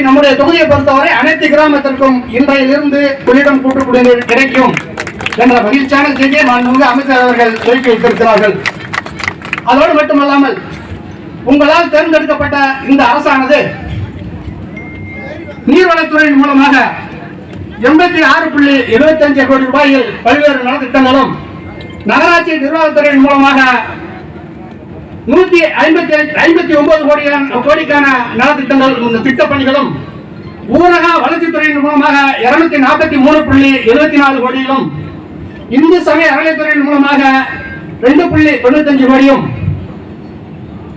நம்முடைய தொகுதியை பொறுத்தவரை அனைத்து கிராமத்திற்கும் இன்றையிலிருந்து குடியிடம் கூட்டு குடிநீர் கிடைக்கும் என்ற மகிழ்ச்சியான செய்தியை மாண்புமிகு அமைச்சர் அவர்கள் துவக்கி வைத்திருக்கிறார்கள். அதோடு மட்டுமல்லாமல் உங்களால் தேர்ந்தெடுக்கப்பட்ட இந்த அரசானது நீர்வளத்துறையின் மூலமாக 86.75 கோடி ரூபாயில் பல்வேறு நலத்திட்டங்களும், நகராட்சி நிர்வாகத்துறையின் மூலமாக 159 கோடிக்கான நலத்திட்டங்கள் திட்டப்பணிகளும், ஊரக வளர்ச்சித்துறையின் மூலமாக 243.74 கோடியிலும், இந்து சமய அறநிலையத்துறையின் மூலமாக 2.95 கோடியும்,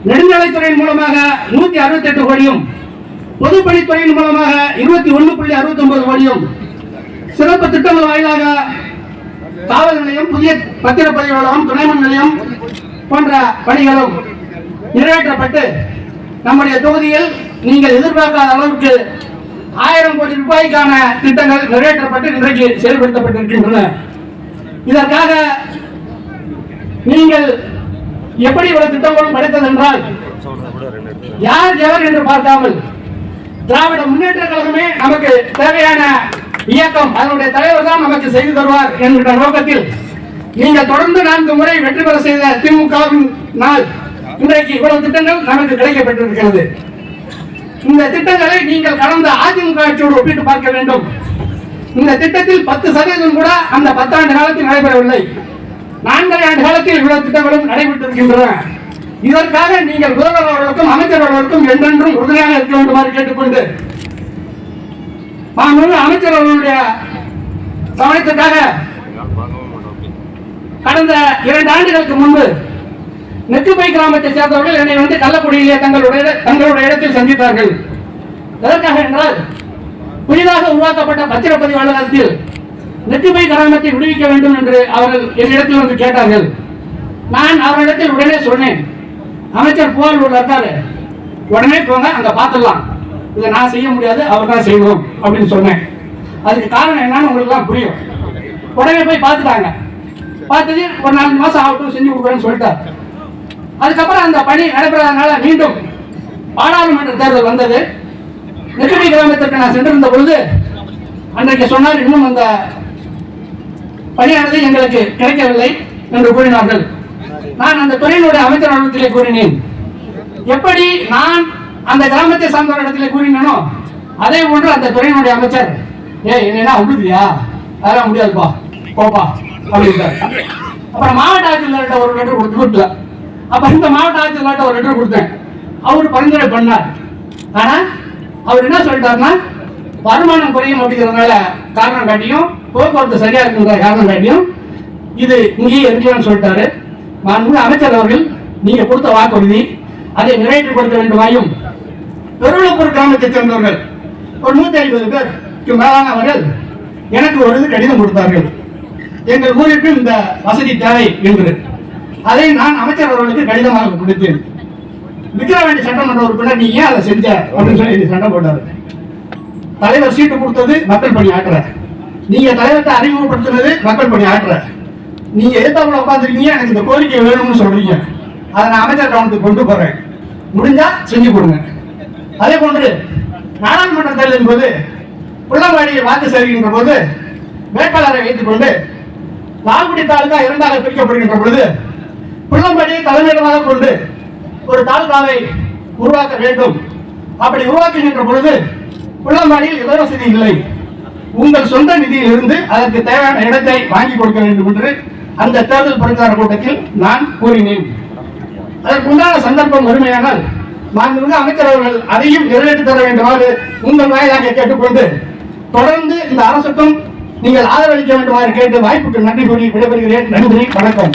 நெடுஞ்சாலைத்துறையின் மூலமாக 168 கோடியும், பொதுப்பணித்துறையின் மூலமாக 21.69 கோடியும், சிறப்பு திட்டங்கள் வாயிலாக காவல் நிலையம், புதிய பத்திரப்பதிவு அலுவலகம், துணைமின் நிலையம் போன்ற பணிகளும் நிறைவேற்றப்பட்டு நம்முடைய தொகுதியில் நீங்கள் எதிர்பார்க்காத அளவுக்கு 1000 கோடி ரூபாய்க்கான திட்டங்கள் நிறைவேற்றப்பட்டு இன்றைக்கு செயல்படுத்தப்பட்டிருக்கின்றன. இதற்காக நீங்கள் எப்படி இவ்வளவு திட்டங்களும் கிடைத்தது என்றால், யார் எவர் என்று பார்க்காமல் திராவிட முன்னேற்ற கழகமே நமக்கு தேவையான இயக்கம், அதனுடைய தலைவர் தான் நமக்கு செய்து தருவார் என்கிற நோக்கத்தில் நீங்கள் தொடர்ந்து 4 முறை வெற்றி பெற செய்த திமுகவின் நாள் இன்றைக்கு இவ்வளவு திட்டங்கள் நமக்கு கிடைக்கப்பட்டிருக்கிறது. இந்த திட்டங்களை நீங்கள் கடந்த அதிமுக ஆட்சியோடு ஒப்பிட்டு பார்க்க வேண்டும். இந்த திட்டத்தில் 10% கூட அந்த 10 ஆண்டு காலத்தில் நடைபெறவில்லை. 4 ஆண்டு காலத்தில் இவ்வளவு திட்டங்களும் நடைபெற்றிருக்கின்றன. இதற்காக நீங்கள் முதல்வர் அவர்களுக்கும் அமைச்சர் அவர்களுக்கும் என்றென்றும் உறுதியாக இருக்க வேண்டுமாறு கேட்டுக்கொண்டு, அமைச்சர் அவர்களுடைய கவனத்திற்காக கடந்த 2 ஆண்டுகளுக்கு முன்பு நெக்குப்பை கிராமத்தை சேர்ந்தவர்கள் என்னை வந்து கள்ளக்குடியிலே தங்களுடைய இடத்தில் சந்தித்தார்கள். எதற்காக என்றால், புதிதாக உருவாக்கப்பட்ட பத்திரப்பதிவு அலுவலகத்தில் நெக்குப்பை கிராமத்தை விடுவிக்க வேண்டும் என்று அவர்கள் என்னிடத்தில் வந்து கேட்டார்கள். நான் அவர்களிடத்தில் உடனே சொன்னேன், அமைச்சர் புகார் இருக்காரு, உடனே போங்க, அங்க பார்த்துடலாம், இதை நான் செய்ய முடியாது, அவர் தான் செய்வோம் அப்படின்னு சொன்னேன். அதுக்கு காரணம் என்னன்னு உங்களுக்கு எல்லாம் புரியும். உடனே போய் பார்த்துட்டாங்க. பார்த்தது ஒரு 4 மாசம் ஆகட்டும், செஞ்சு கொடுக்குறேன்னு சொல்லிட்டார். அதுக்கப்புறம் அந்த பணி நடைபெறாதனால மீண்டும் பாராளுமன்ற தேர்தல் வந்தது. நெக்குப்பை கிராமத்திற்கு நான் சென்றிருந்த பொழுது அன்றைக்கு சொன்னார், இன்னும் அந்த பணியானது எங்களுக்கு கிடைக்கவில்லை என்று கூறினார்கள். நான் அந்த துறையினுடைய அமைச்சர் இடத்திலே கூறினேன், எப்படி நான் அந்த கிராமத்தை சார்ந்த இடத்திலே கூறினோ அதே போன்று அந்த துறையினுடைய அமைச்சர், என்ன உங்களுக்குயா அதெல்லாம் முடியாதுப்பா போப்பா அப்படின்ட்டார். அப்புறம் மாவட்ட ஆட்சியர்கிட்ட ஒரு லெட்டர் கொடுத்து, அப்ப இந்த மாவட்ட ஆட்சியர்கிட்ட ஒரு லெட்டர் கொடுத்தேன். அவர் பரிந்துரை பண்ணார். ஆனா அவர் என்ன சொல்லிட்டாருன்னா, வருமானம் குறையும் அப்படிங்கிறதுனால காரணம் காட்டியும், போக்குவரத்து சரியா இருக்குங்கிற காரணம் காட்டியும் இது இங்கேயே இருக்கலாம்னு சொல்லிட்டாரு. மாண்புமிகு அமைச்சர் அவர்கள் நீங்க கொடுத்த வாக்குறுதி அதை நிறைவேற்றி கொடுக்க வேண்டுமாயும், பெருளப்பூர் கிராமத்தை சேர்ந்தவர்கள் ஒரு 150 பேருக்கு மேலானவர்கள் எனக்கு ஒரு கடிதம் கொடுத்தார்கள், எங்கள் ஊருக்கு இந்த வசதி தேவை என்று. அதை நான் அமைச்சர் அவர்களுக்கு கடிதமாக கொடுத்தேன். விக்கிரவாண்டி சட்டமன்ற உறுப்பினர், நீ ஏன் அதை செஞ்ச அப்படின்னு சொல்லி சண்டை போட்டாரு. தலைவர் சீட்டு கொடுத்தது மக்கள் பணி ஆற்ற, நீங்க தலைவர்கிட்ட அறிமுகப்படுத்தினது மக்கள் பணி ஆற்ற, நீங்க எதிர்த்தாப்புல உட்காந்துருக்கீங்க, எனக்கு இந்த கோரிக்கை வேணும்னு சொல்றீங்க, அதை நான் அமைச்சர் கவனத்துக்கு கொண்டு போறேன், முடிஞ்சா செஞ்சு கொடுங்க. அதே போன்று நாடாளுமன்ற தேர்தலின் போது புள்ளம்பாடியை வாக்கு சேருகின்ற போது வேட்பாளரை வைத்துக் கொண்டு லால்குடி தாலுகா 2ஆக பிரிக்கப்படுகின்ற பொழுது புள்ளம்பாடியை தலைமையிடமாக கொண்டு ஒரு தாலுகாவை உருவாக்க வேண்டும். அப்படி உருவாக்குகின்ற பொழுது புள்ளம்பாடியில் இடவசதி இல்லை, உங்கள் சொந்த நிதியில் இருந்து அதற்கு தேவையான இடத்தை வாங்கி கொடுக்க வேண்டும் என்று அந்த தேர்தல் பிரச்சார கூட்டத்தில் நான் கூறினேன். அதற்குண்டான சந்தர்ப்பம் வறுமையானால் மாண்புமிகு அமைச்சர் அவர்கள் அதையும் நிறைவேற்றி தர வேண்டுமாறு உங்கள் வாயிலாக கேட்டுக்கொண்டு, தொடர்ந்து இந்த அரசுக்கும் நீங்கள் ஆதரவளிக்க வேண்டுமாறு கேட்டு வாய்ப்புக்கு நன்றி கூறி விடைபெறுகிறேன். நன்றி, வணக்கம்.